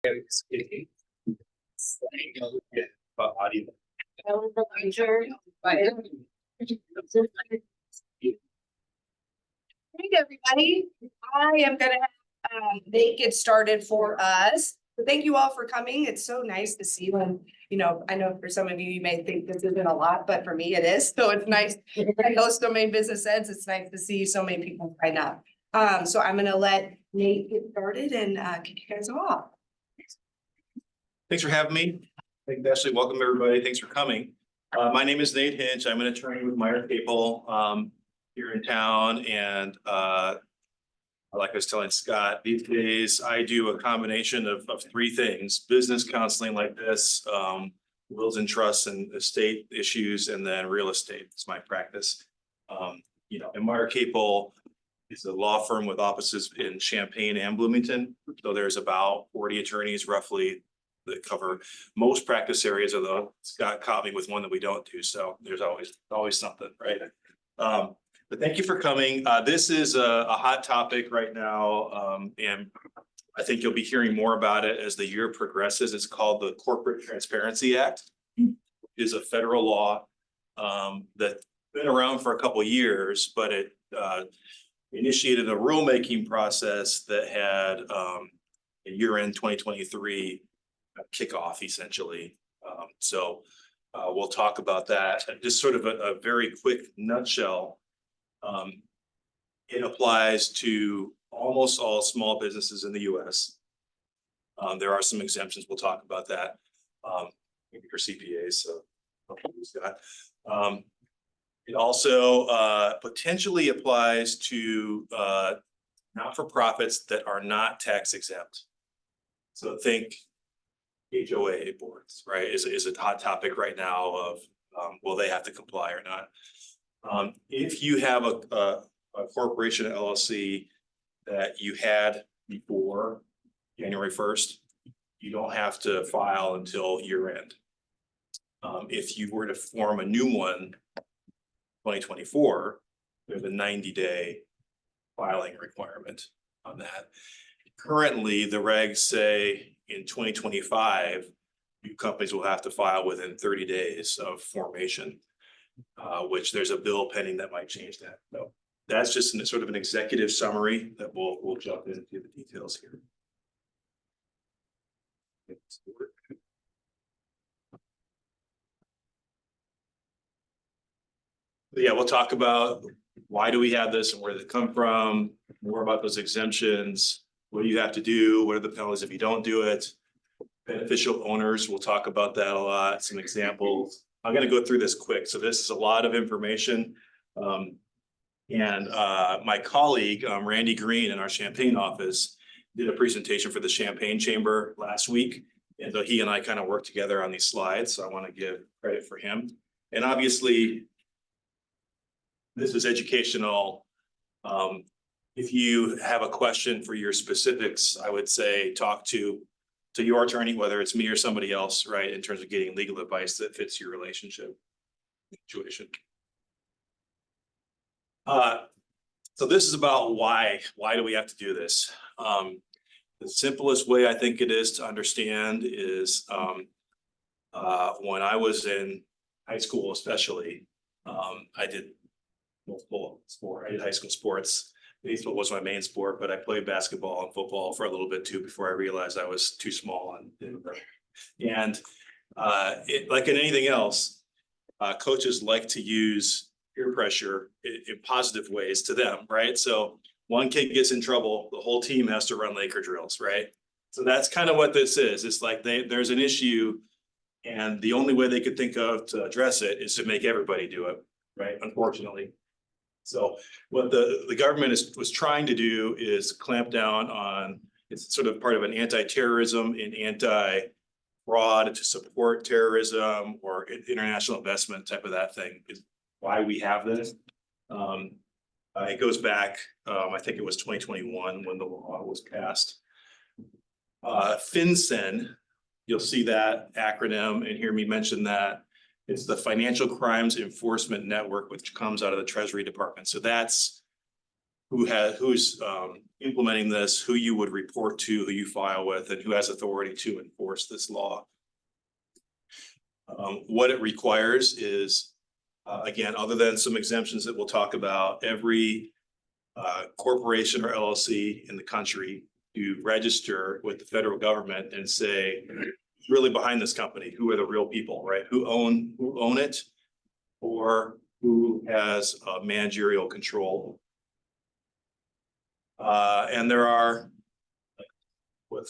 Hey everybody, I am gonna have Nate get started for us. So thank you all for coming. It's so nice to see when, I know for some of you, you may think this isn't a lot, but for me it is. So it's nice. I know so many business eds. It's nice to see so many people right now. So I'm gonna let Nate get started and kick you guys off. Thanks for having me. Thank you, Ashley. Welcome, everybody. Thanks for coming. My name is Nate Hinch. I'm an attorney with Meyer Capel here in town. And like I was telling Scott, these days I do a combination of three things: business counseling like this, wills and trusts and estate issues, and then real estate. It's my practice. And Meyer Capel is a law firm with offices in Champaign and Bloomington. So there's about 40 attorneys roughly that cover most practice areas, although Scott caught me with one that we don't do. So there's always something, right? But thank you for coming. This is a hot topic right now. And I think you'll be hearing more about it as the year progresses. It's called the Corporate Transparency Act. It is a federal law that's been around for a couple of years, but it initiated a rulemaking process that had a year-end 2023 kickoff essentially. So we'll talk about that. Just sort of a very quick nutshell. It applies to almost all small businesses in the US. There are some exemptions. We'll talk about that. Maybe for CPAs. So it also potentially applies to not-for-profits that are not tax exempt. So think HOA boards, right, is a hot topic right now of will they have to comply or not? If you have a corporation LLC that you had before January 1st, you don't have to file until year end. If you were to form a new one 2024, there's a 90-day filing requirement on that. Currently, the regs say in 2025, new companies will have to file within 30 days of formation, which there's a bill pending that might change that. So that's just sort of an executive summary that we'll jump into the details here. But yeah, we'll talk about why do we have this and where did it come from, more about those exemptions. What do you have to do? What are the penalties if you don't do it? Beneficial owners, we'll talk about that a lot, some examples. I'm going to go through this quick. So this is a lot of information. My colleague, Randy Green in our Champaign office, did a presentation for the Champaign Chamber last week. And so he and I kind of worked together on these slides. So I want to give credit for him. And obviously, this is educational. If you have a question for your specifics, I would say talk to your attorney, whether it's me or somebody else, right, in terms of getting legal advice that fits your relationship situation. So this is about why do we have to do this? The simplest way I think it is to understand is when I was in high school, especially, I did multiple sports. I did high school sports. Baseball was my main sport, but I played basketball and football for a little bit too before I realized I was too small. And like in anything else, coaches like to use peer pressure in positive ways to them, right? So one kid gets in trouble, the whole team has to run Laker drills, right? So that's kind of what this is. It's like there's an issue, and the only way they could think of to address it is to make everybody do it, right? Unfortunately. So what the government was trying to do is clamp down on, it's sort of part of an anti-terrorism and anti-fraud to support terrorism or international investment type of that thing is why we have this. It goes back, I think it was 2021 when the law was passed. FinCEN, you'll see that acronym and hear me mention that. It's the Financial Crimes Enforcement Network, which comes out of the Treasury Department. So that's who's implementing this, who you would report to, who you file with, and who has authority to enforce this law. What it requires is, again, other than some exemptions that we'll talk about, every corporation or LLC in the country to register with the federal government and say, really behind this company, who are the real people, right? Who own it, or who has managerial control. And there are, with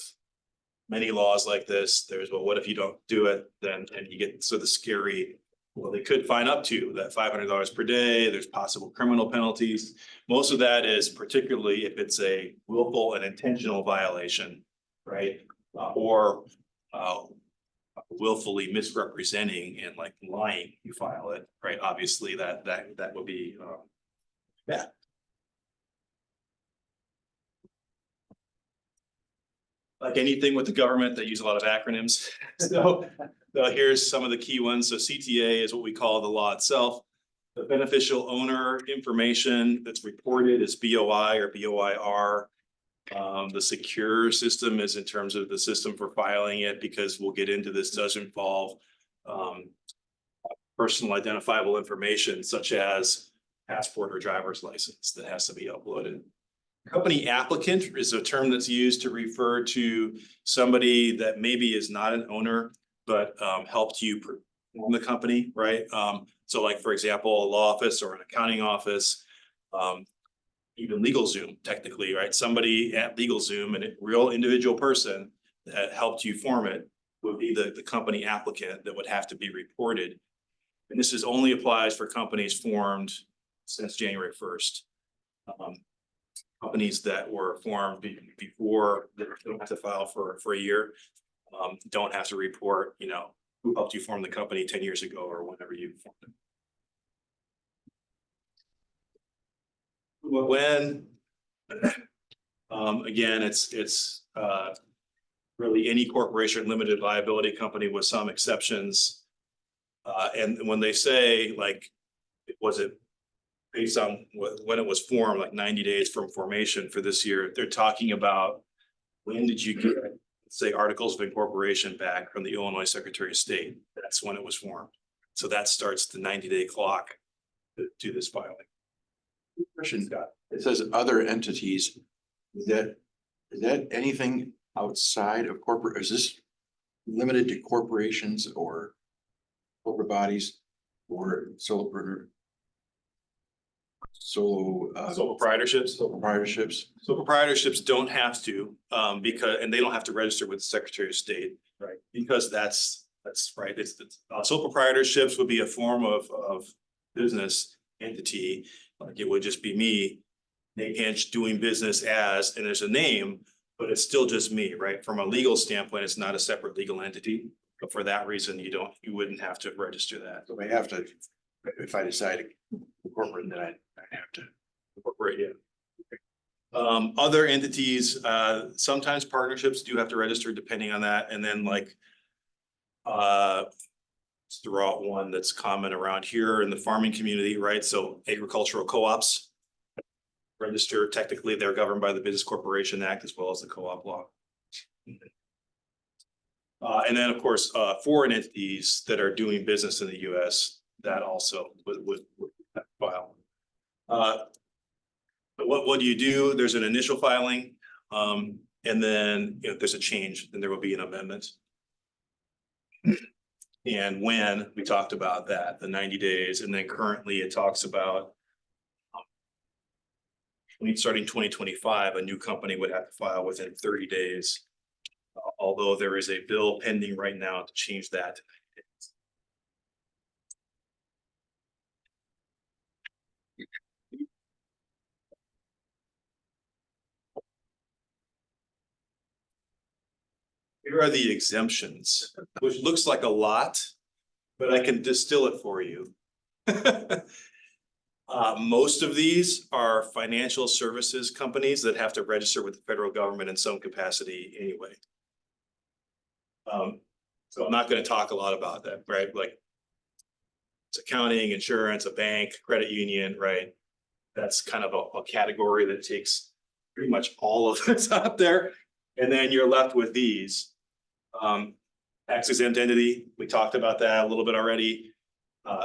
many laws like this, there's, well, what if you don't do it? Then, and you get sort of scary, well, they could fine up to that $500 per day. There's possible criminal penalties. Most of that is particularly if it's a willful and intentional violation, right? Or willfully misrepresenting and like lying, you file it, right? Obviously that would be bad. Like anything with the government, they use a lot of acronyms. So here's some of the key ones. So CTA is what we call the law itself. The beneficial owner information that's reported is BOI or BOIR. The secure system is in terms of the system for filing it, because we'll get into this, does involve personal identifiable information such as passport or driver's license that has to be uploaded. Company applicant is a term that's used to refer to somebody that maybe is not an owner, but helped you perform the company, right? So like, for example, a law office or an accounting office, even LegalZoom, technically, right? Somebody at LegalZoom, and a real individual person that helped you form it, would be the company applicant that would have to be reported. And this is only applies for companies formed since January 1st. Companies that were formed before, that don't have to file for a year, don't have to report, you know, who helped you form the company 10 years ago or whenever you formed it. When, again, it's really any corporation, limited liability company with some exceptions. And when they say, like, was it based on when it was formed, like 90 days from formation for this year, they're talking about when did you get, say, articles of incorporation back from the Illinois Secretary of State? That's when it was formed. So that starts the 90-day clock to do this filing. Question, it says other entities. Is that anything outside of corporate? Is this limited to corporations or corporate bodies or sole proprietorships. Sole proprietorships? So proprietorships don't have to, because, and they don't have to register with the Secretary of State, right? Because that's right. It's sole proprietorships would be a form of business entity. Like it would just be me, Nate Hinch, doing business as, and there's a name, but it's still just me, right? From a legal standpoint, it's not a separate legal entity. But for that reason, you wouldn't have to register that. So I have to, if I decide to incorporate, then I have to incorporate, yeah. Other entities, sometimes partnerships do have to register depending on that. And then like, let's throw out one that's common around here in the farming community, right? So agricultural co-ops register, technically they're governed by the Business Corporation Act as well as the co-op law. And then of course, foreign entities that are doing business in the US, that also would file. But what do you do? There's an initial filing, and then if there's a change, then there will be an amendment. And when we talked about that, the 90 days, and then currently it talks about starting 2025, a new company would have to file within 30 days. Although there is a bill pending right now to change that to 90 days. Here are the exemptions, which looks like a lot, but I can distill it for you. Most of these are financial services companies that have to register with the federal government in some capacity anyway. So I'm not going to talk a lot about that, right? Like it's accounting, insurance, a bank, credit union, right? That's kind of a category that takes pretty much all of this out there. And then you're left with these. Tax exempt entity, we talked about that a little bit already.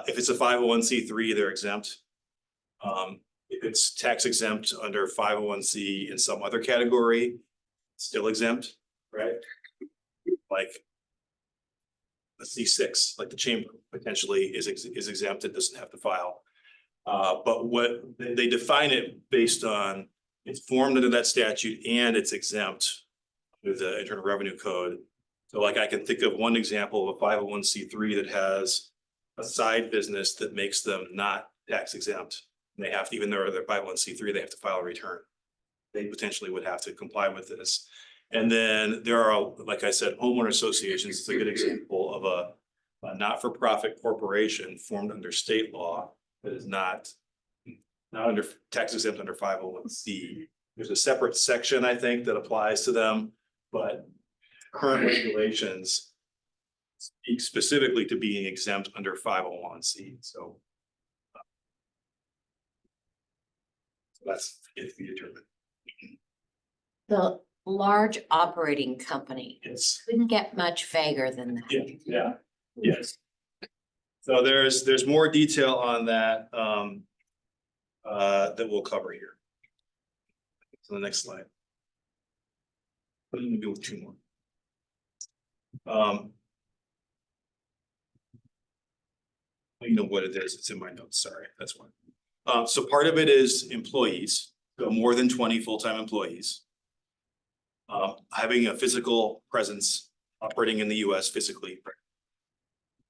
If it's a 501c3, they're exempt. If it's tax exempt under 501c in some other category, still exempt, right? Like a C6, like the chamber potentially is exempt, it doesn't have to file. But what they define it based on, it's formed under that statute and it's exempt with the Internal Revenue Code. So like I can think of one example of a 501c3 that has a side business that makes them not tax exempt. They have to, even though they're 501c3, they have to file a return. They potentially would have to comply with this. And then there are, like I said, homeowner associations. It's a good example of a not-for-profit corporation formed under state law that is not under tax exempt under 501c. There's a separate section, I think, that applies to them, but current regulations speak specifically to being exempt under 501c. So that's it to be determined. The large operating company Yes. couldn't get much vaguer than that. Yeah. Yes. So there's more detail on that that we'll cover here. So the next slide. Let me do two more. You know what it is, it's in my notes, sorry, that's one. So part of it is employees, so more than 20 full-time employees. Having a physical presence, operating in the US physically.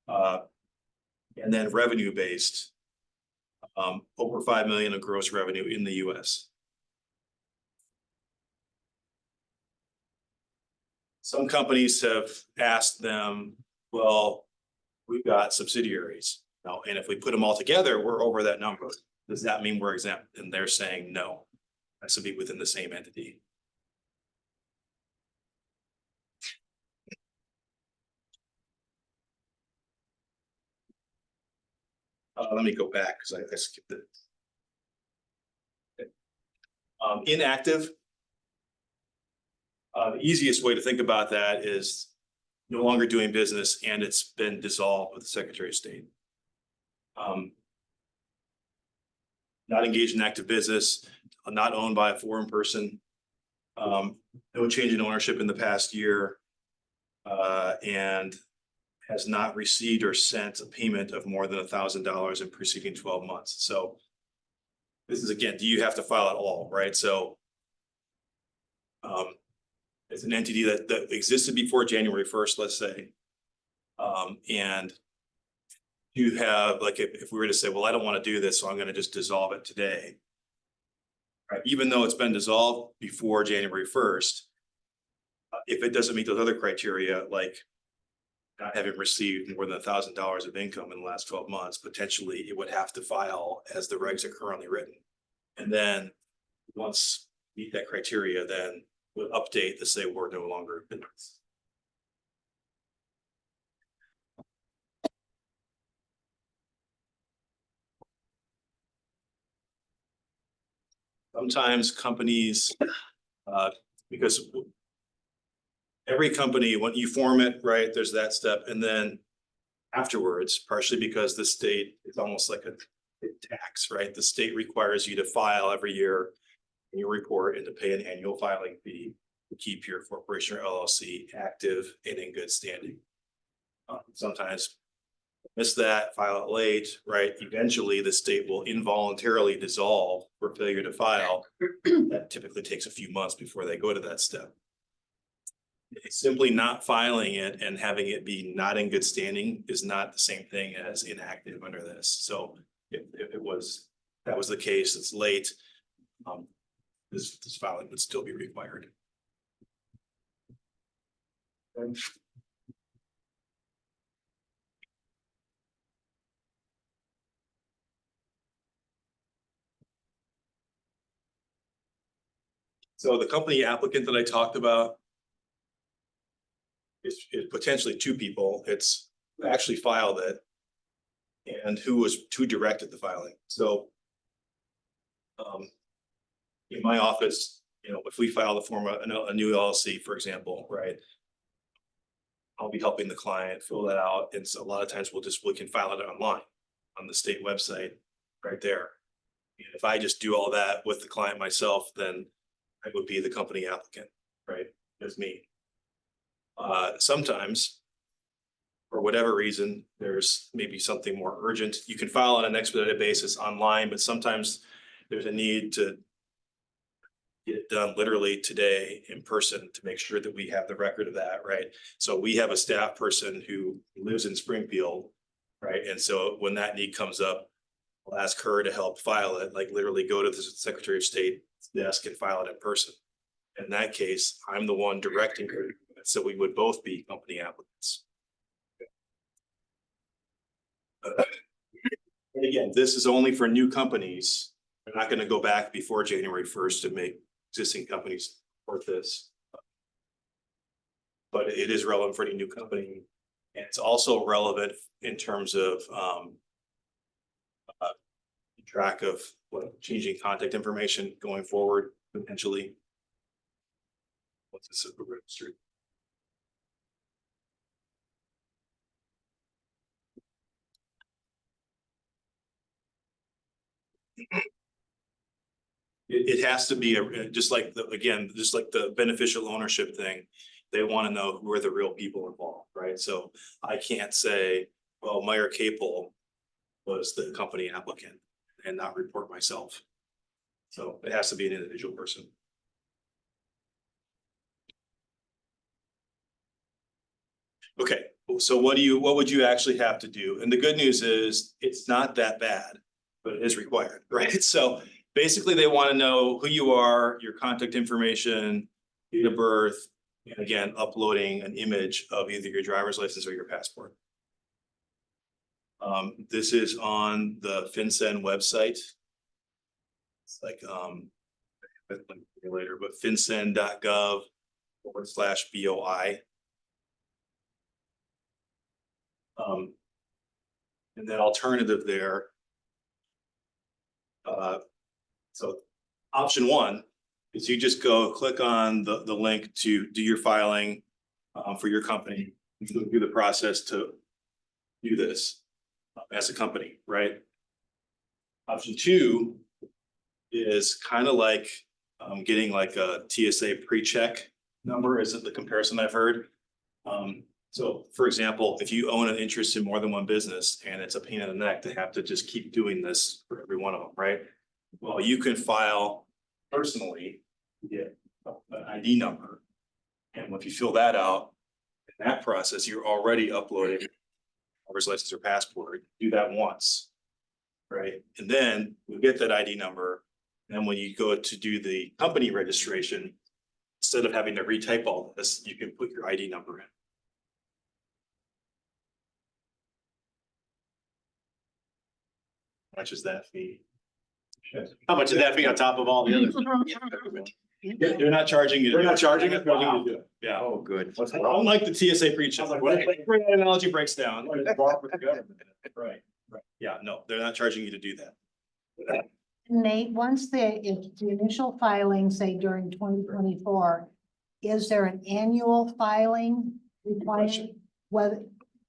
And then revenue-based, over 5 million of gross revenue in the US. Some companies have asked them, well, we've got subsidiaries, and if we put them all together, we're over that number. Does that mean we're exempt? And they're saying no, it has to be within the same entity. Let me go back because I skipped it. Inactive. The easiest way to think about that is no longer doing business and it's been dissolved with the Secretary of State. Not engaged in active business, not owned by a foreign person, no change in ownership in the past year, and has not received or sent a payment of more than $1,000 in preceding 12 months. So this is, again, do you have to file at all, right? So it's an entity that existed before January 1st, let's say. And you have, like, if we were to say, well, I don't want to do this, so I'm going to just dissolve it today. Right? Even though it's been dissolved before January 1st, if it doesn't meet those other criteria, like not having received more than $1,000 of income in the last 12 months, potentially it would have to file as the regs are currently written. And then once meet that criteria, then we'll update to say we're no longer in business. Sometimes companies, because every company, when you form it, right, there's that step. And then afterwards, partially because the state is almost like a tax, right? The state requires you to file every year in your report and to pay an annual filing fee to keep your corporation or LLC active and in good standing. Sometimes miss that, file it late, right? Eventually, the state will involuntarily dissolve for failure to file. That typically takes a few months before they go to that step. It's simply not filing it and having it be not in good standing is not the same thing as inactive under this. So if that was the case, it's late, this filing would still be required. So the company applicant that I talked about is potentially two people. It's who actually filed it and who directed the filing. So In my office, if we file the form of a new LLC, for example, right? I'll be helping the client fill that out. And so a lot of times we can file it online on the state website right there. And if I just do all that with the client myself, then I would be the company applicant, right? As me. Sometimes, for whatever reason, there's maybe something more urgent. You can file on an expedited basis online, but sometimes there's a need to get it done literally today in person to make sure that we have the record of that, right? So we have a staff person who lives in Springfield, right? And so when that need comes up, we'll ask her to help file it, like literally go to the Secretary of State's desk and file it in person. In that case, I'm the one directing her, so we would both be company applicants. And again, this is only for new companies. They're not going to go back before January 1st to make existing companies support this. But it is relevant for any new company. And it's also relevant in terms of track of what changing contact information going forward potentially. Once it's registered. It has to be just like just like the beneficial ownership thing. They want to know who are the real people involved, right? So I can't say, well, Meyer Capel was the company applicant and not report myself. So it has to be an individual person. Okay, so what would you actually have to do? And the good news is it's not that bad, but it is required, right? So basically they want to know who you are, your contact information, date of birth, and again, uploading an image of either your driver's license or your passport. This is on the FinCEN website. It's like, later, but fincen.gov/BOI. And that alternative there. So option one is you just go click on the link to do your filing for your company. You go through the process to do this as a company, right? Option two is kind of like getting like a TSA pre-check number, is the comparison I've heard. So for example, if you own an interest in more than one business and it's a pain in the neck to have to just keep doing this for every one of them, right? Well, you can file personally, get an ID number. And if you fill that out, in that process, you're already uploading driver's license or passport. Do that once, right? And then you get that ID number. And when you go to do the company registration, instead of having to retype all this, you can put your ID number in. How much is that fee? How much is that fee on top of all the others? They're not charging you. They're not charging it? They're not charging you to do it. Yeah. Oh, good. Unlike the TSA pre-check. I was like, Where what? that analogy breaks down. What is wrong with the government? Right, right. Yeah, no, they're not charging you to do that. Nate, if the initial filing, say during 2024, is there an annual filing required? Whether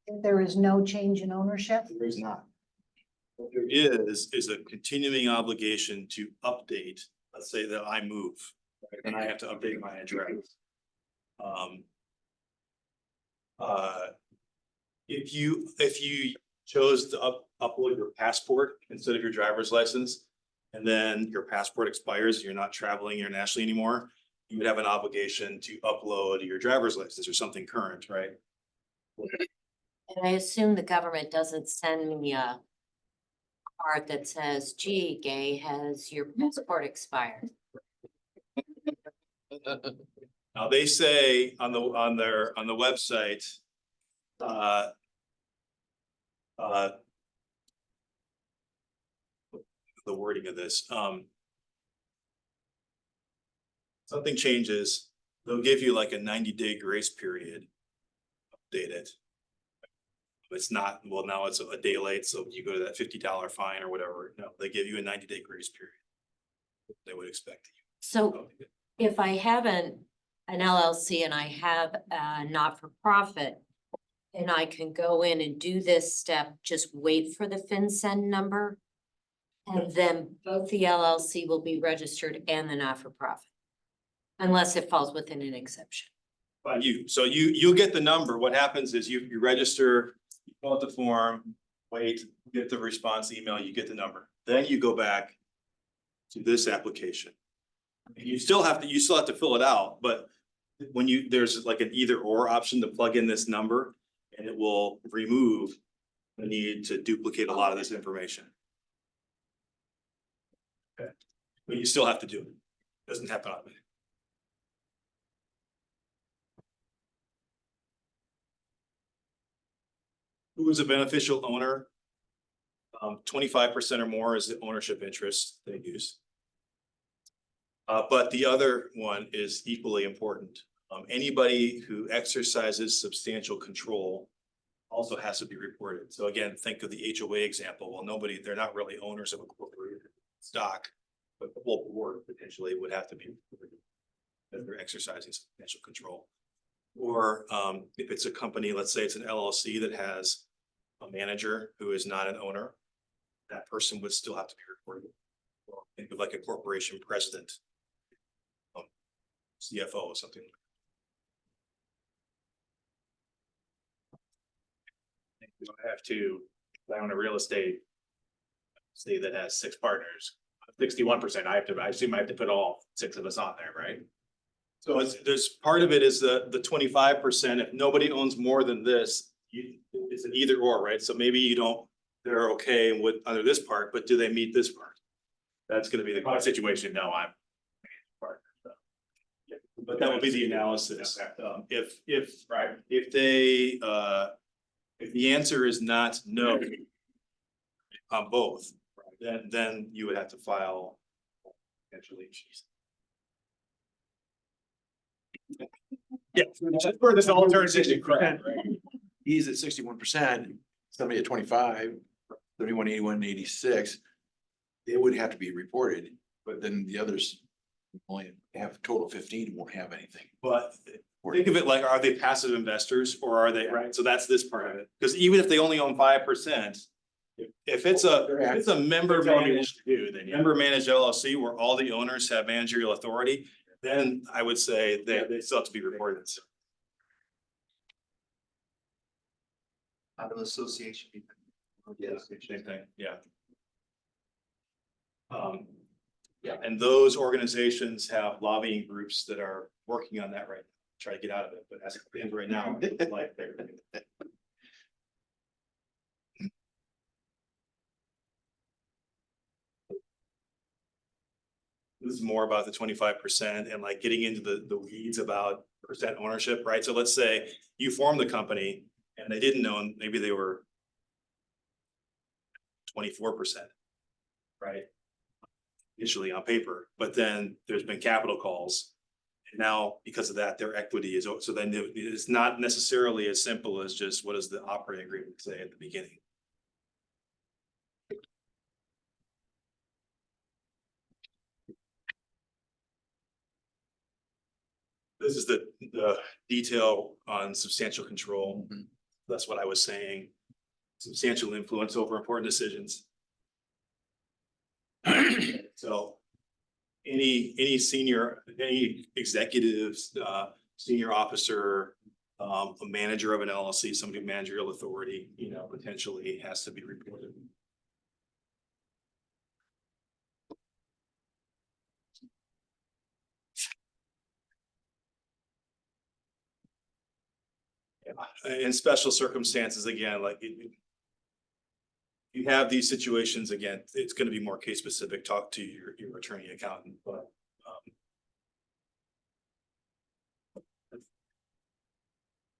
if there is no change in ownership? There is not. What there is a continuing obligation to update, let's say that I move, right, and I have to update my address. If you chose to upload your passport instead of your driver's license, and then your passport expires, you're not traveling internationally anymore, you would have an obligation to upload your driver's license or something current, right? And I assume the government doesn't send me a card that says, gee, Gay, has your passport expired? Now, they say on the website, the wording of this, something changes, they'll give you like a 90-day grace period. Update it. It's not, well, now it's a day late, so you go to that $50 fine or whatever. No, they give you a 90-day grace period. they would expect. So if I have an LLC and I have a not-for-profit, and I can go in and do this step, just wait for the FinCEN number. And then both the LLC will be registered and the not-for-profit. Unless it falls within an exception. By you, so you'll get the number. What happens is you register, you fill out the form, wait, get the response email, you get the number. Then you go back to this application. And you still have to fill it out, but when there's like an either or option to plug in this number, and it will remove the need to duplicate a lot of this information. Okay, but you still have to do it. Doesn't happen automatically. Who is a beneficial owner? 25% or more is the ownership interest they use. But the other one is equally important. Anybody who exercises substantial control also has to be reported. So again, think of the HOA example. Well, they're not really owners of a corporate stock, but the whole board potentially would have to be reported if they're exercising substantial control. Or if it's a company, let's say it's an LLC that has a manager who is not an owner, that person would still have to be reported. Or think of like a corporation president, CFO or something. You don't have to, if I own a real estate, say that has 6 partners, 61%, I assume I have to put all 6 of us on there, right? So there's part of it is the 25%. If nobody owns more than this, it's an either or, right? So maybe they're okay with under this part, but do they meet this part? That's gonna be the My situation, no, I'm. But that would be the analysis. If Right. if they if the answer is not no on both, then you would have to file potentially. Yeah, that's where this all turns into crap, right? He's at 61%, somebody at 25, 31, 81, 86. They would have to be reported, but then the others only have a total of 15, won't have anything. But think of it like, are they passive investors or are they, right? So that's this part of it. Because even if they only own 5%, if it's a member managed LLC where all the owners have managerial authority, then I would say they still have to be reported. Out of association. Yeah, same thing, yeah. Yeah, and those organizations have lobbying groups that are working on that right now, try to get out of it, but as it stands right now, it's like they're. This is more about the 25% and like getting into the weeds about percent ownership, right? So let's say you form the company and they didn't own, maybe they were 24%, right? Initially on paper, but then there's been capital calls. And now because of that, their equity is, so then it's not necessarily as simple as just what does the operating agreement say at the beginning? This is the detail on substantial control. Mhm. That's what I was saying. Substantial influence over important decisions. So any senior, any executives, senior officer, a manager of an LLC, somebody with managerial authority, potentially has to be reported. In special circumstances, again, like you have these situations, again, it's gonna be more case specific, talk to your attorney accountant, but.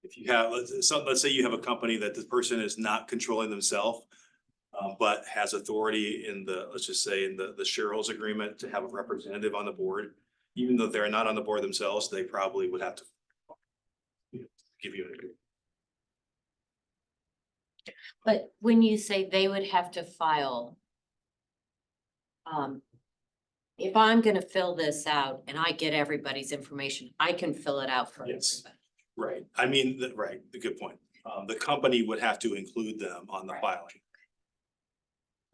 If you have, let's say you have a company that this person is not controlling themselves. But has authority in let's just say in the shareholders agreement to have a representative on the board. Even though they're not on the board themselves, they probably would have to. Give you an agreement. But when you say they would have to file. If I'm gonna fill this out and I get everybody's information, I can fill it out for Yes. everybody. Right, I mean, right, the good point. The company would have to include them on the Right. filing.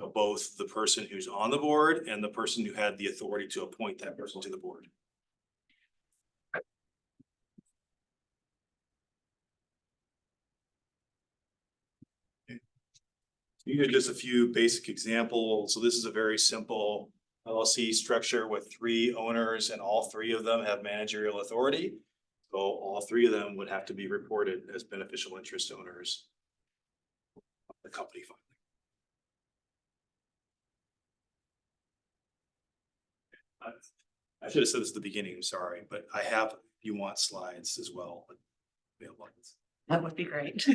So both the person who's on the board and the person who had the authority to appoint that person to the board. These are just a few basic examples. So this is a very simple LLC structure with 3 owners and all 3 of them have managerial authority. So all 3 of them would have to be reported as beneficial interest owners. of The company filing. I should have said this at the beginning, I'm sorry, but I have, if you want slides as well. Available. That would be great.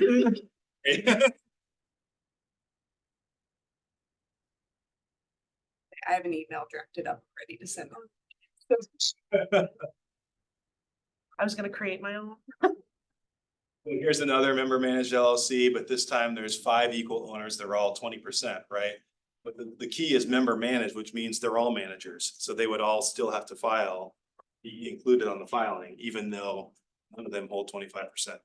I have an email drafted up ready to send on. I was gonna create my own. Here's another member managed LLC, but this time there's 5 equal owners. They're all 20%, right? But the key is member managed, which means they're all managers. So they would all still have to file, be included on the filing, even though none of them hold 25%.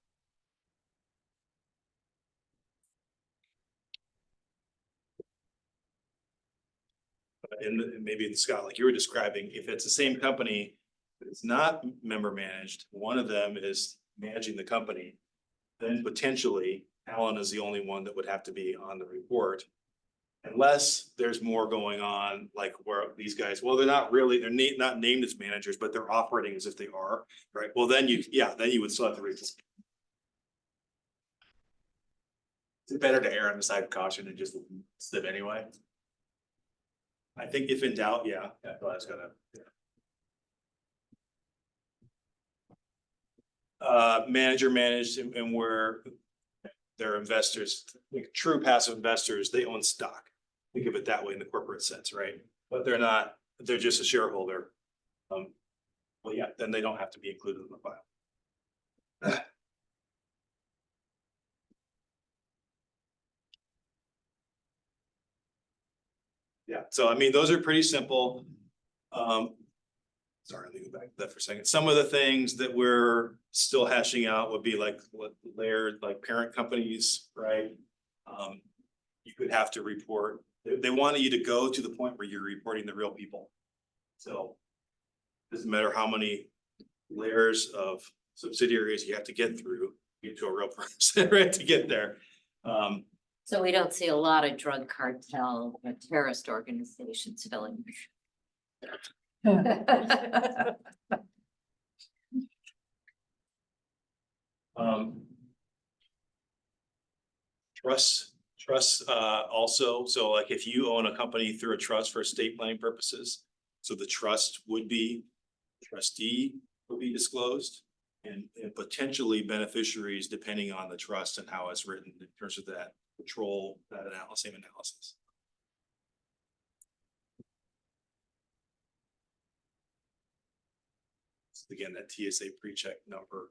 And maybe Scott, like you were describing, if it's the same company, but it's not member managed, one of them is managing the company. Then potentially Alan is the only one that would have to be on the report. Unless there's more going on, like where these guys, well, they're not really, they're not named as managers, but they're operating as if they are, right? Well, then then you would still have to report. Is it better to err on the side of caution and just slip anyway? I think if in doubt, yeah, I was gonna. Manager managed and where they're investors, like true passive investors, they own stock. Think of it that way in the corporate sense, right? But they're not, they're just a shareholder. Well, yeah, then they don't have to be included in the file. Yeah, so I mean, those are pretty simple. Sorry, let me go back to that for a second. Some of the things that we're still hashing out would be like what layered, like parent companies, right? You could have to report, they wanted you to go to the point where you're reporting the real people. So doesn't matter how many layers of subsidiaries you have to get through, get to a real person, right, to get there. So we don't see a lot of drug cartel or terrorist organizations filling. Trusts, also, so like if you own a company through a trust for estate planning purposes, so the trust would be, trustee would be disclosed. And potentially beneficiaries depending on the trust and how it's written in terms of that control, that same analysis. Again, that TSA pre-check number.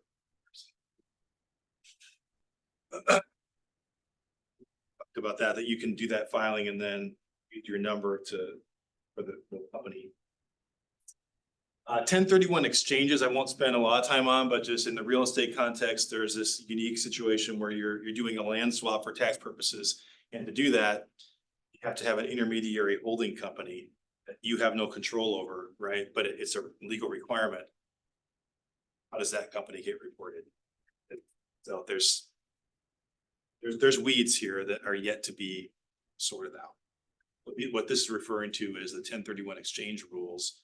Talked about that you can do that filing and then use your number for the company. 1031 exchanges, I won't spend a lot of time on, but just in the real estate context, there's this unique situation where you're doing a land swap for tax purposes. And to do that, you have to have an intermediary holding company that you have no control over, right? But it's a legal requirement. How does that company get reported? So there's weeds here that are yet to be sorted out. What this is referring to is the 1031 exchange rules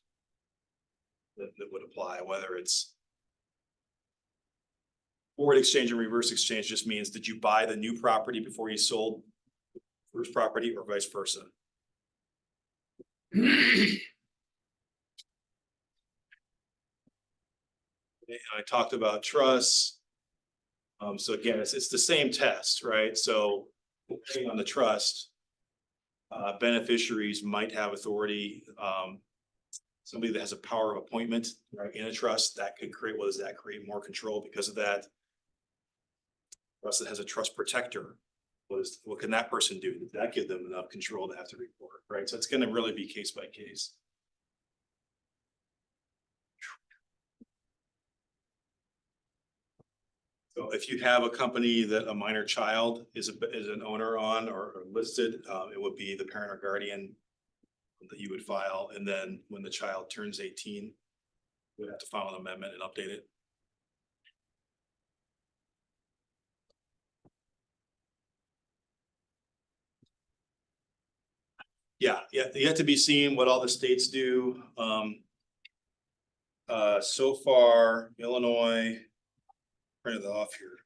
that would apply, whether it's forward exchange and reverse exchange just means, did you buy the new property before you sold the first property or vice versa? I talked about trusts. So again, it's the same test, right? So depending on the trust, beneficiaries might have authority. Somebody that has a power of appointment, right, in a trust that could create, what does that create? More control because of that. Trust that has a trust protector. What can that person do? Does that give them enough control to have to report, right? So it's going to really be case by case. So if you have a company that a minor child is an owner on or listed, it would be the parent or guardian that you would file, and then when the child turns 18, you would have to file an amendment and update it. Yeah, you have to be seeing what all the states do. So far, Illinois, printed it off here.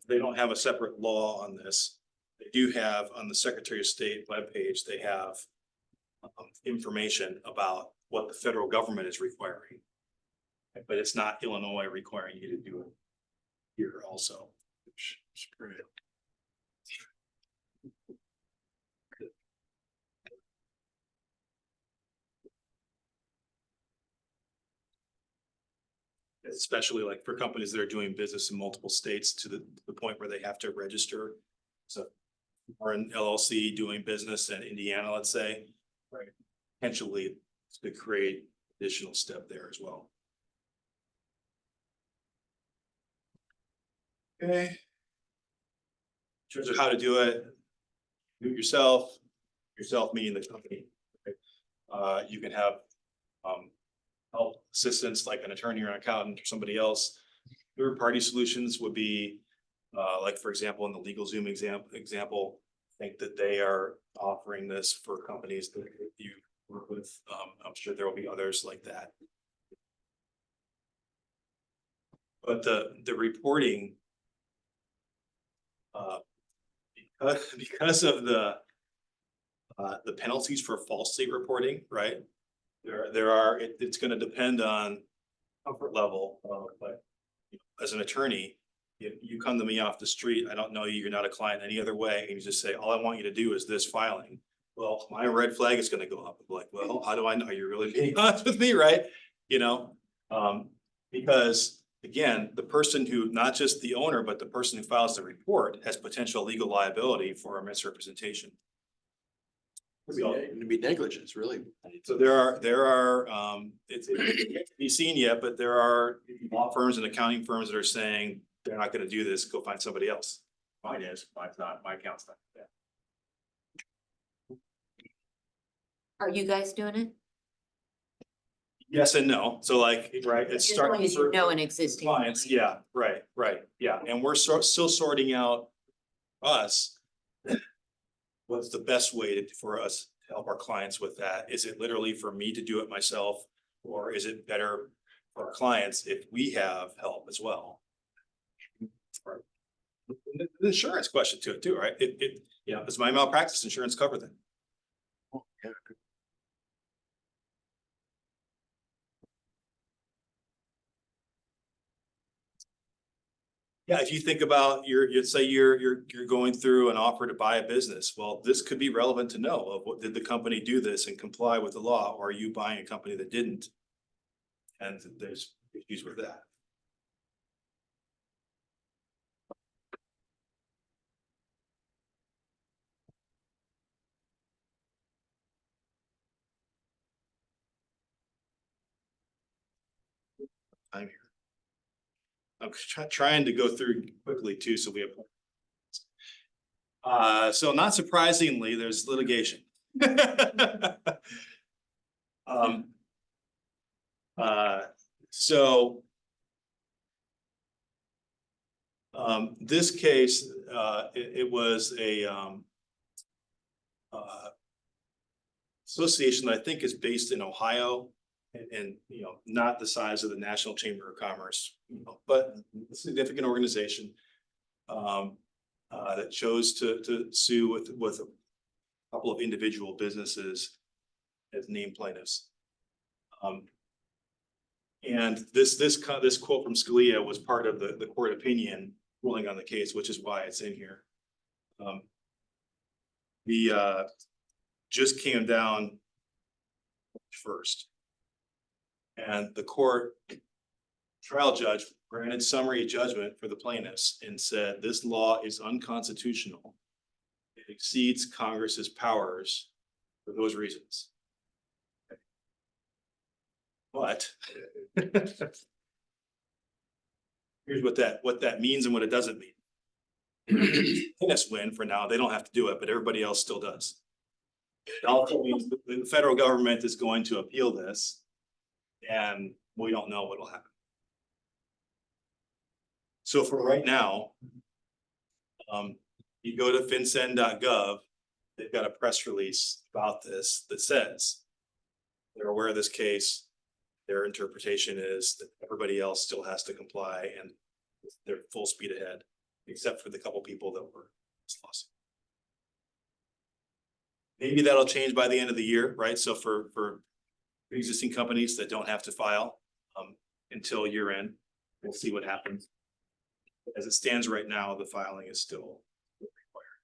They don't have a separate law on this. They do have on the Secretary of State webpage, they have information about what the federal government is requiring. But it's not Illinois requiring you to do it here also. Which is great. Especially like for companies that are doing business in multiple states to the point where they have to register. So, or an LLC doing business in Indiana, let's say, right? Potentially to create additional step there as well. Okay. In terms of how to do it yourself meaning the company. Okay? You can have help assistance like an attorney or an accountant or somebody else. Third party solutions would be like, for example, in the LegalZoom example, I think that they are offering this for companies that you work with. I'm sure there will be others like that. But the reporting, because of the penalties for false state reporting, right? It's going to depend on comfort level. But as an attorney, if you come to me off the street, I don't know you, you're not a client any other way, and you just say, all I want you to do is this filing. Well, my red flag is going to go up. Like, well, how do I know you're really being honest with me, right? You know, because again, the person who, not just the owner, but the person who files the report has potential legal liability for a misrepresentation. It'd be negligence, really. So there are, it's yet to be seen yet, but there are law firms and accounting firms that are saying they're not gonna do this, go find somebody else. Mine is, mine's not, my account's not. Yeah. Are you guys doing it? Yes and no, so like, right, it's As long starting as you for know an existing. clients, client. yeah, right, yeah, and we're still sorting out us. What's the best way for us to help our clients with that? Is it literally for me to do it myself? Or is it better for our clients if we have help as well? Right. The insurance question to it too, right? Does my malpractice insurance cover that? Yeah, if you think about you're going through an offer to buy a business. Well, this could be relevant to know of what did the company do this and comply with the law, or are you buying a company that didn't? And there's issues with that. I'm here. I'm trying to go through quickly too, so we have. So not surprisingly, there's litigation. So. This case, it was a association that I think is based in Ohio. And not the size of the National Chamber of Commerce, but a significant organization that chose to sue with a couple of individual businesses as named plaintiffs. And this quote from Scalia was part of the court opinion ruling on the case, which is why it's in here. The just came down first. And the court trial judge granted summary judgment for the plaintiffs and said this law is unconstitutional. It exceeds Congress's powers for those reasons. But Here's what that means and what it doesn't mean. Tennis win for now, they don't have to do it, but everybody else still does. It also means that the federal government is going to appeal this. And we don't know what'll happen. So for right now, you go to fincen.gov, they've got a press release about this that says they're aware of this case. Their interpretation is that everybody else still has to comply and they're full speed ahead, except for the couple people that were lost. Maybe that'll change by the end of the year, right? So for existing companies that don't have to file until year end, we'll see what happens. As it stands right now, the filing is still required.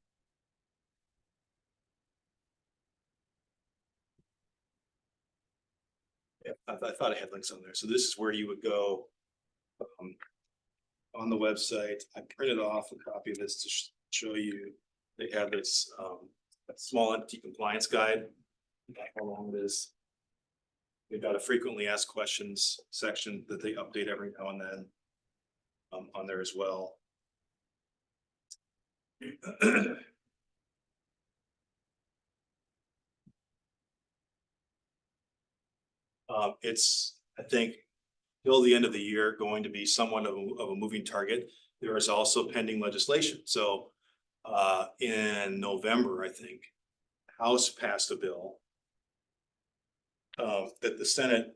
Yeah, I thought I had links on there. So this is where you would go on the website. I printed off a copy of this to show you. They have this small entity compliance guide. How long it is. They've got a frequently asked questions section that they update every now and then on there as well. It's, I think, till the end of the year, going to be somewhat of a moving target. There is also pending legislation. So in November, I think, House passed a bill that the Senate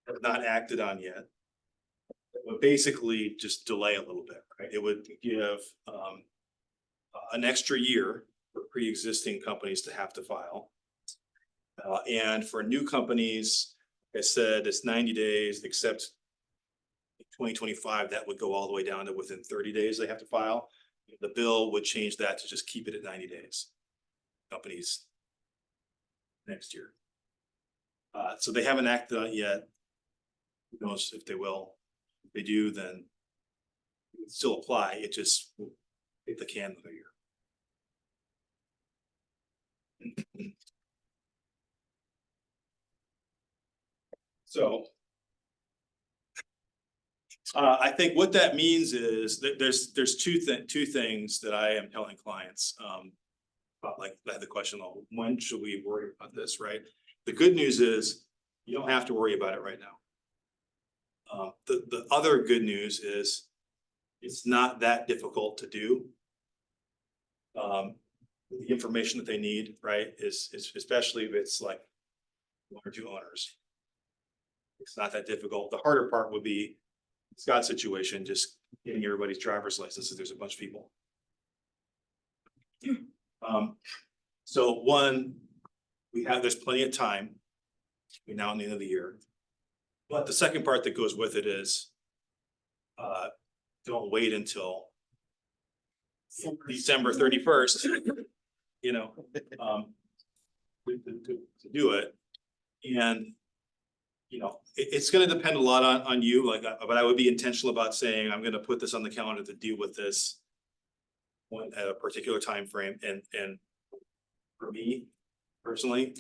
has not acted on yet. It would basically just delay a little bit, right? It would give an extra year for pre-existing companies to have to file. And for new companies, like I said, it's 90 days, except 2025, that would go all the way down to within 30 days they have to file. The bill would change that to just keep it at 90 days. Companies next year. So they haven't acted on it yet. Who knows if they will. If they do, then it would still apply. It just will hit the can of a year. So I think what that means is that there's two things that I am telling clients about, like I had the question, when should we worry about this, right? The good news is you don't have to worry about it right now. The other good news is it's not that difficult to do. The information that they need, right, is especially if it's like one or two owners. It's not that difficult. The harder part would be Scott's situation, just getting everybody's driver's licenses. There's a bunch of people. So one, there's plenty of time between now and the end of the year. But the second part that goes with it is don't wait until December 31st, you know, to do it. And you know, it's going to depend a lot on you, like, but I would be intentional about saying, I'm going to put this on the calendar to deal with this one at a particular time frame. And for me personally,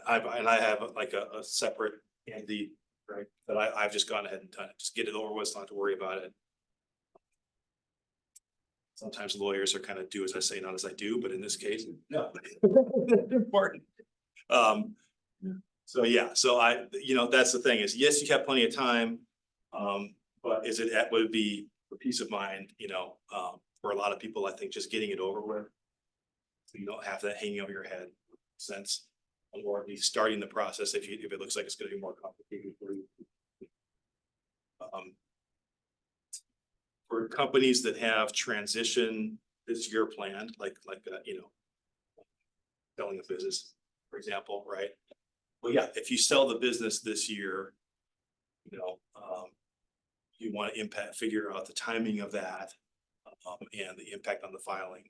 I have like a separate entity, right, that I've just gone ahead and done it. Just get it over with, not to worry about it. Sometimes lawyers are kind of do as I say, not as I do, but in this case, no, important. So yeah, so you know, that's the thing is, yes, you have plenty of time, but would it be for peace of mind, you know, for a lot of people, I think just getting it over with, so you don't have that hanging over your head sense, or at least starting the process if it looks like it's going to be more complicated for you. For companies that have transition this year planned, like you know, selling a business, for example, right? Well, yeah, if you sell the business this year, you know, you want to figure out the timing of that and the impact on the filing,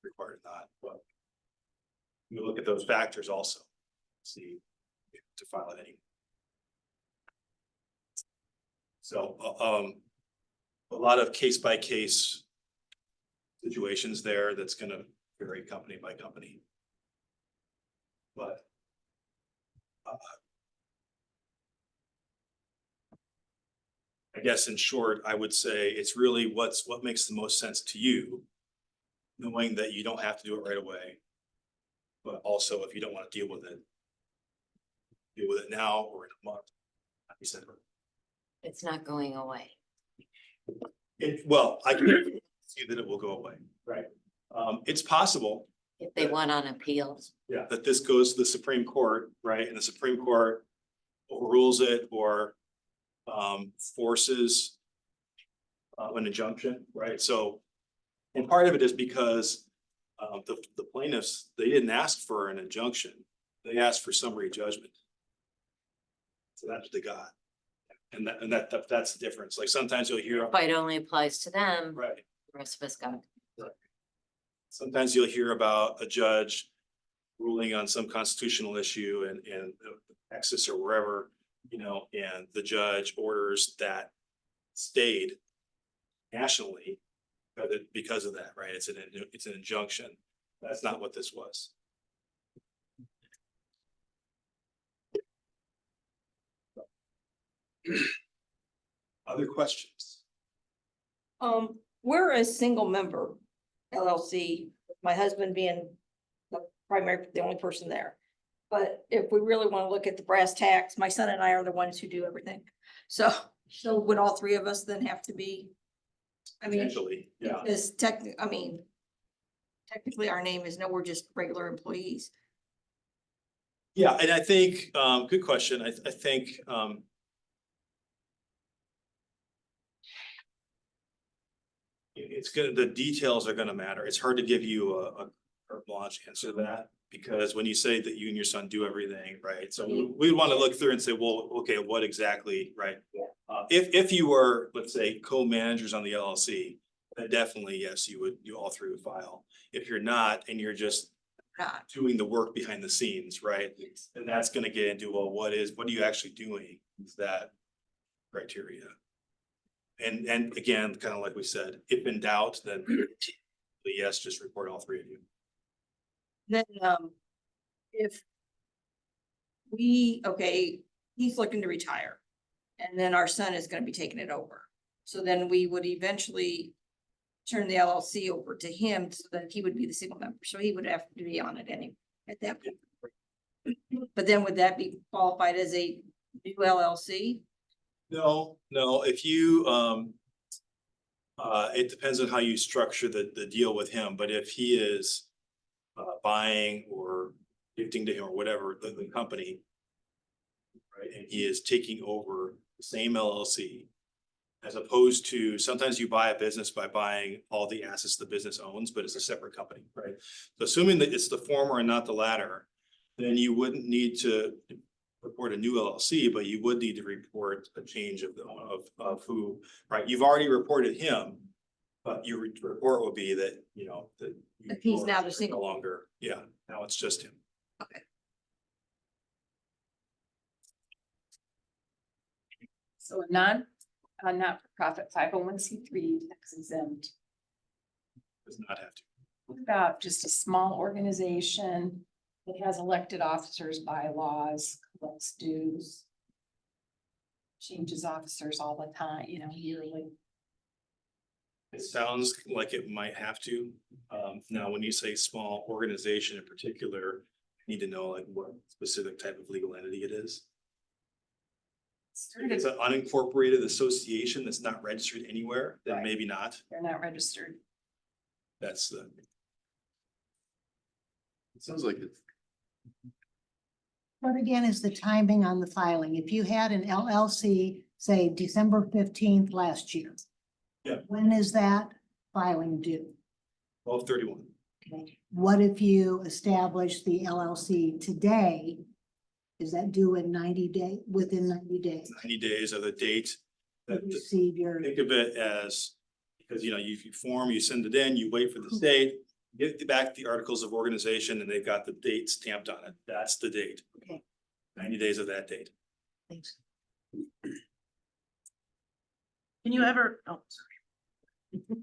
required or not. But you look at those factors also, see to file it anyway. So a lot of case by case situations there that's going to vary company by company. But I guess in short, I would say it's really what makes the most sense to you. Knowing that you don't have to do it right away. But also if you don't want to deal with it now or in a month. Not December. It's not going away. Well, I can see that it will go away, right? It's possible, If they went on appeals, yeah, that this goes to the Supreme Court, right? And the Supreme Court overrules it or forces an injunction, right? So, and part of it is because the plaintiffs, they didn't ask for an injunction. They asked for summary judgment. So that's what they got. And that's the difference. Like sometimes you'll hear, fight only applies to them, right? the rest of us got. Sometimes you'll hear about a judge ruling on some constitutional issue in Texas or wherever, you know, and the judge orders that stayed nationally because of that, right? It's an injunction. That's not what this was. Other questions? We're a single member LLC, my husband being the only person there. But if we really want to look at the brass tacks, my son and I are the ones who do everything. So would all three of us then have to be? I mean, Potentially, yeah. this technically our name is, no, we're just regular employees. Yeah, and I think, good question. I think, it's gonna, the details are gonna matter. It's hard to give you a carte blanche answer to that. Because when you say that you and your son do everything, right? So we want to look through and say, well, okay, what exactly, right? If you were, let's say, co-managers on the LLC, then definitely, yes, you all three would file. If you're not, and you're just Not. doing the work behind the scenes, right? Then that's gonna get into, well, what are you actually doing? Is that criteria? And again, kind of like we said, if in doubt, then yes, just report all three of you. Then, if he's looking to retire and then our son is gonna be taking it over. So then we would eventually turn the LLC over to him so that he would be the single member. So he would have to be on it anyway at that point. But then would that be qualified as a new LLC? No, if you, it depends on how you structure the deal with him, but if he is buying or gifting to him or whatever, the company, right, and he is taking over the same LLC, as opposed to, sometimes you buy a business by buying all the assets the business owns, but it's a separate company, right? So assuming that it's the former and not the latter, then you wouldn't need to report a new LLC, but you would need to report a change of who, right? You've already reported him, but your report will be that, you know, that. If he's now the No single. longer, yeah, now it's just him. So a not-for-profit 501c3 tax exempt. Does not have to. What about just a small organization that has elected officers, bylaws, collects dues? Changes officers all the time, you know, yearly. It sounds like it might have to. Now, when you say small organization in particular, you need to know like what specific type of legal entity it is. If it's an unincorporated association that's not registered anywhere, then Right. maybe not. They're not registered. That's the, It sounds like it's What again is the timing on the filing? If you had an LLC, say December 15th last year. Yeah. When is that filing due? 12/31. Okay. What if you establish the LLC today? Is that due in 90 days, within 90 days? 90 days of the date. You That, receive your, think of it as, because you know, you form, you send it in, you wait for the state, get back the articles of organization and they've got the date stamped on it. That's the date. okay, 90 days of that date. thanks. Can you ever, oh, sorry.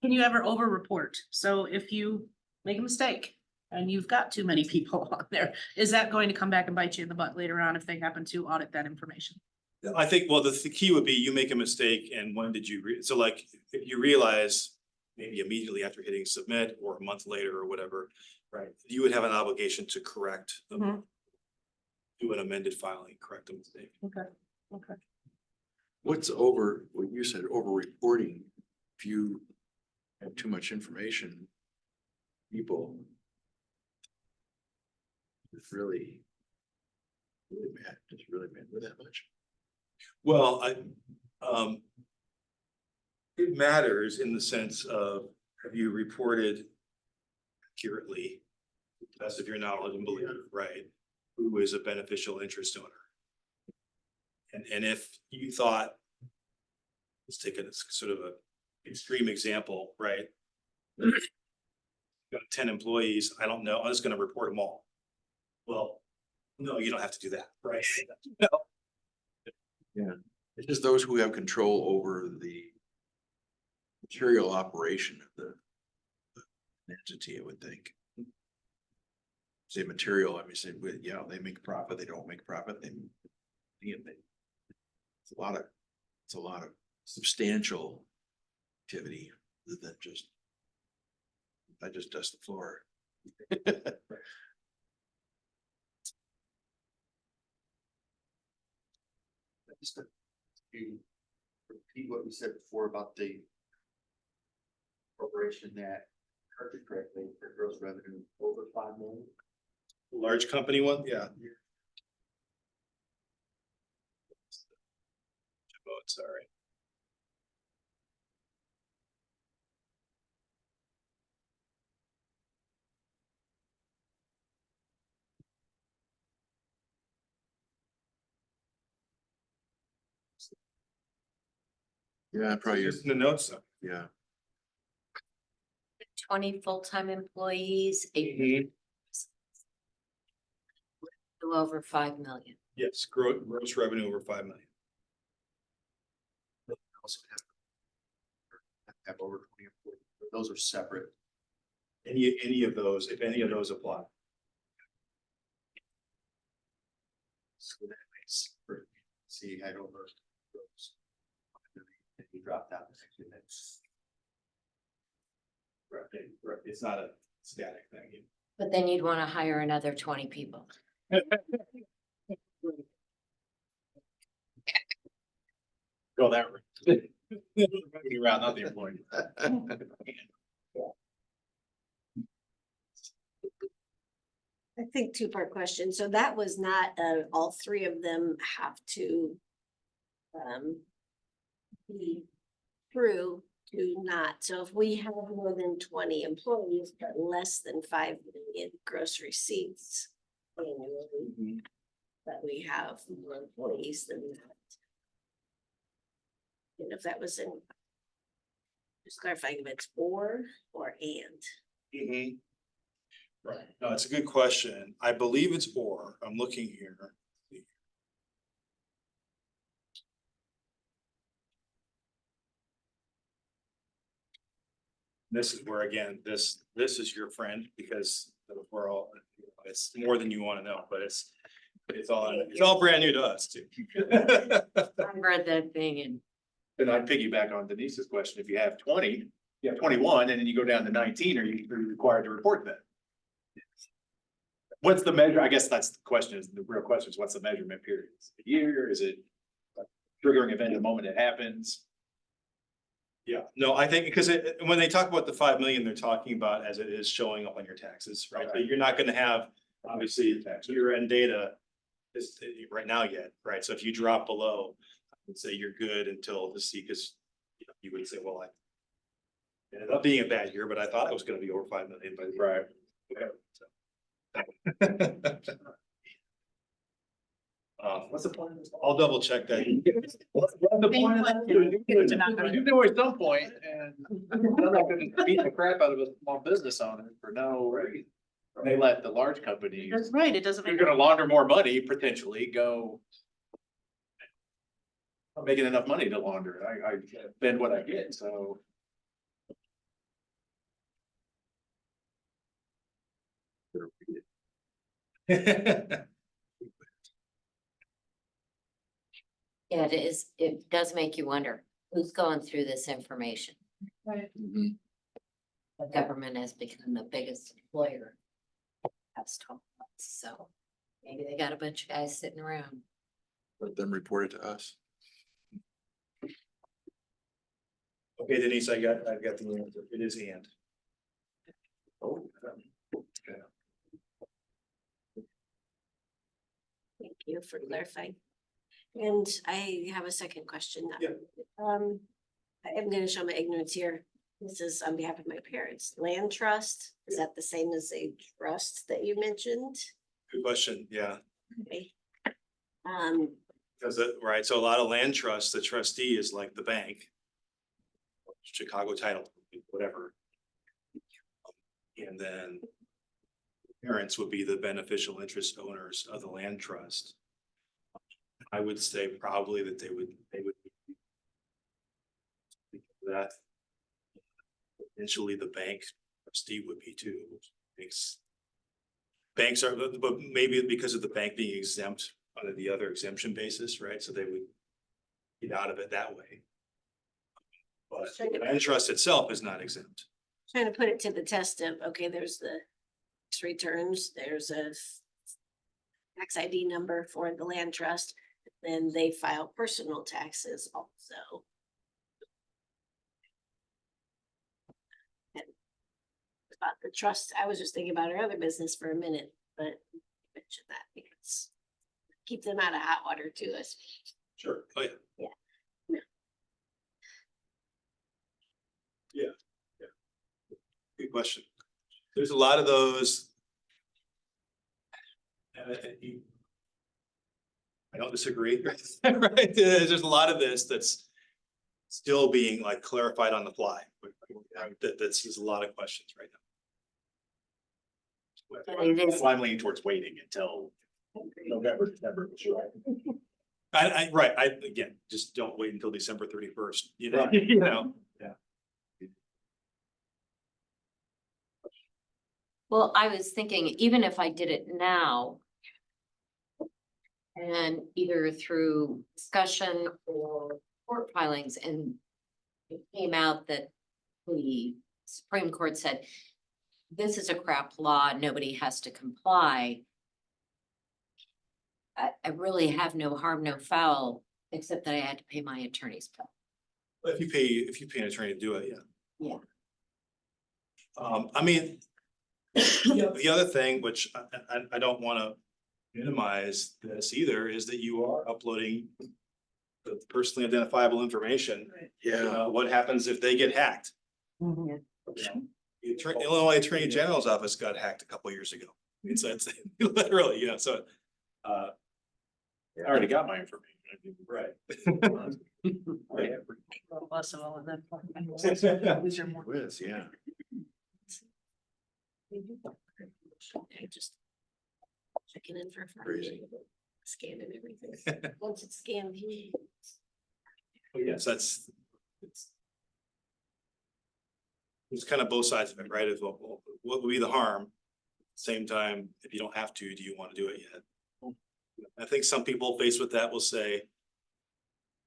Can you ever over-report? So if you make a mistake and you've got too many people on there, is that going to come back and bite you in the butt later on if they happen to audit that information? I think, well, the key would be you make a mistake and when did you, so like, if you realize maybe immediately after hitting submit or a month later or whatever, right, you would have an obligation to correct them. Mhm. Do an amended filing, correct the mistake. Okay. What's over, what you said, over reporting, if you have too much information, people. It's really. Really mad, just really mad with that much. Well, it matters in the sense of, have you reported accurately, to the best of your knowledge and belief, right? Who is a beneficial interest owner? And if you thought, let's take a sort of a extreme example, right? Got 10 employees, I don't know, I'm just gonna report them all. Well, no, you don't have to do that, right? No. It's just those who have control over the material operation of the entity, I would think. Say material, I mean, say, yeah, they make profit, they don't make profit, it's a lot of substantial activity than just. I just dust the floor. Just to repeat what you said before about the corporation that heard it correctly, for gross revenue over 5 million. Large company one, yeah. Oh, sorry. Yeah, probably, Just in the notes. yeah. 20 full-time employees, Mhm. over 5 million. Yes, gross revenue over 5 million. Also have over 20 employees. Those are separate. Any of those, if any of those apply. So that makes, see, I don't know. If you drop down, that's. Right, it's not a static thing. But then you'd want to hire another 20 people. Go that route. Revenue route, not the employee. I think two-part question. So that was not, all three of them have to be true to not. So if we have more than 20 employees, but less than 5 million gross receipts annually, that we have more employees than that. And if that was in, just clarifying if it's or and. Mhm. Right, no, it's a good question. I believe it's or, I'm looking here. This is where, again, this is your friend because we're all, it's more than you want to know, but it's all brand new to us too. I read that thing in Then I'd piggyback on Denise's question. If you have 20, you have 21, and then you go down to 19, are you required to report that? What's the measure? I guess that's the question, is the real question is what's the measurement period? Is it a year? Is it a triggering event the moment it happens? Yeah, no, I think because when they talk about the 5 million, they're talking about as it is showing up on your taxes, right? But you're not gonna have, obviously, year-end data is right now yet, right? So if you drop below, I would say you're good until to see, because you would say, well, I ended up being a bad year, but I thought it was gonna be over 5 million, but right. What's the point? I'll double check that. What's the point of that? You do at some point, and I'm not gonna beat the crap out of a small business owner for no reason. They let the large companies, That's right, it doesn't you're make. gonna launder more money, potentially go. I'm making enough money to launder, I spend what I get, so. It is, it does make you wonder, who's going through this information? Right. The government has become the biggest employer past 12 months, so maybe they got a bunch of guys sitting around. Let them report it to us. Okay, Denise, I've got the answer. It is and. Thank you for clarifying. And I have a second question. Yeah. I'm gonna show my ignorance here. This is on behalf of my parents. Land trust, is that the same as a trust that you mentioned? Good question, yeah. Okay. Because right, so a lot of land trusts, the trustee is like the bank. Chicago title, whatever. And then parents would be the beneficial interest owners of the land trust. I would say probably that they would. That. Eventually the bank trustee would be too. Banks are, but maybe because of the bank being exempt under the other exemption basis, right? So they would get out of it that way. But the land trust itself is not exempt. Trying to put it to the test of, okay, there's the tax returns, there's a tax ID number for the land trust, then they file personal taxes also. And about the trust, I was just thinking about our other business for a minute, but mention that because keep them out of hot water too, us. Sure. Oh, yeah. Yeah. Good question. There's a lot of those. I don't disagree, right? There's a lot of this that's still being like clarified on the fly. That's a lot of questions right now. But it is, That's why I'm leaning towards waiting until November, December, sure. Right, again, just don't wait until December 31st, you know, you know. well, I was thinking, even if I did it now. And either through discussion or court filings, and it came out that the Supreme Court said, this is a crap law, nobody has to comply. I really have no harm, no foul, except that I had to pay my attorney's bill. If you pay an attorney to do it, yeah. Yeah. I mean, the other thing, which I don't wanna minimize this either, is that you are uploading the personally identifiable information. You know, what happens if they get hacked? Mm-hmm. The Illinois Attorney General's office got hacked a couple years ago. It's literally, you know, so. I already got my information. Right. Less of all of that. Whiz, yeah. I just checking in for Crazy. scanning everything. Once it's scanned. Yes, it's kind of both sides of it, right? Is what would be the harm? Same time, if you don't have to, do you want to do it yet? I think some people faced with that will say,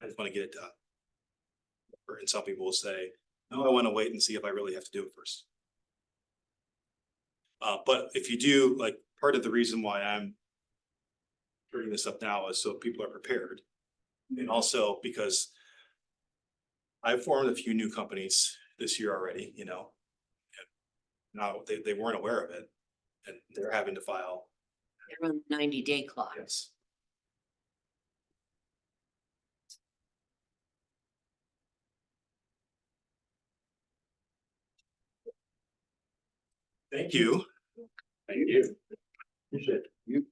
I just want to get it done. And some people will say, no, I want to wait and see if I really have to do it first. But if you do, like, part of the reason why I'm bringing this up now is so people are prepared. And also because I've formed a few new companies this year already, you know. Now they weren't aware of it and they're having to file. They're on the 90-day clock. Yes. Thank you. Thank you. Appreciate it.